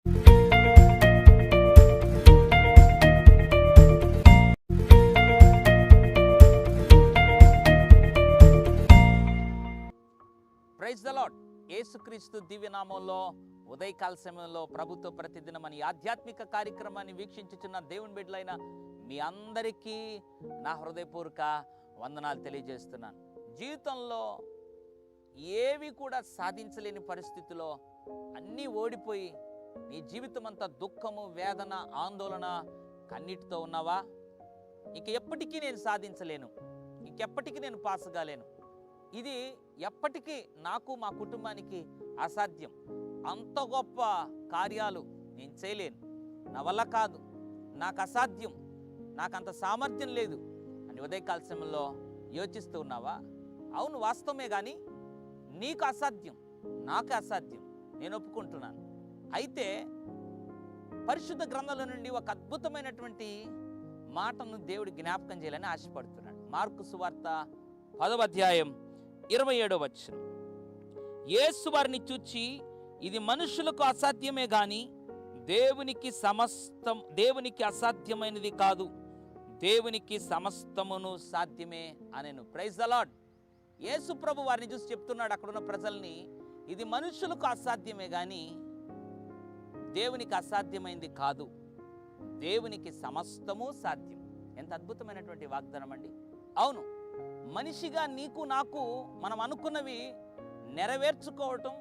Praise the lord. యేసుక్రీస్తు దివ్యనామంలో ఉదయకాల సమయంలో ప్రభుత్వ ప్రతిదినం అని ఆధ్యాత్మిక కార్యక్రమాన్ని వీక్షించుచున్న దేవుని బిడ్డలైన మీ అందరికీ నా హృదయపూర్వక వందనాలు తెలియజేస్తున్నాను. జీవితంలో ఏవి కూడా సాధించలేని పరిస్థితిలో అన్నీ ఓడిపోయి నీ జీవితం అంతా దుఃఖము, వేదన, ఆందోళన, కన్నీటితో ఉన్నావా? ఇంక ఎప్పటికీ నేను సాధించలేను, ఇంకెప్పటికీ నేను పాస్ కాలేను, ఇది ఎప్పటికీ నాకు మా కుటుంబానికి అసాధ్యం, అంత గొప్ప కార్యాలు నేను చేయలేను, నా వల్ల కాదు, నాకు అసాధ్యం, నాకు అంత సామర్థ్యం లేదు అని ఉదయకాల సమయంలో యోచిస్తూ ఉన్నావా? అవును, వాస్తవమే, కానీ నీకు అసాధ్యం, నాకు అసాధ్యం, నేను ఒప్పుకుంటున్నాను. అయితే పరిశుద్ధ గ్రంథంలో నుండి ఒక అద్భుతమైనటువంటి మాటను దేవుడు జ్ఞాపకం చేయాలని ఆశపడుతున్నాడు. మార్కు సువార్త 10వ అధ్యాయం 27వ వచనం. యేసు వారిని చూచి, ఇది మనుషులకు అసాధ్యమే గాని దేవునికి అసాధ్యమైనది కాదు, దేవునికి సమస్తమును సాధ్యమే అనెను. Praise the Lord. యేసు ప్రభు వారిని చూసి చెప్తున్నాడు అక్కడున్న ప్రజల్ని, ఇది మనుషులకు అసాధ్యమే గాని దేవునికి అసాధ్యమైంది కాదు, దేవునికి సమస్తము సాధ్యం. ఎంత అద్భుతమైనటువంటి వాగ్దానం అండి. అవును, మనిషిగా నీకు నాకు మనం అనుకున్నవి నెరవేర్చుకోవటం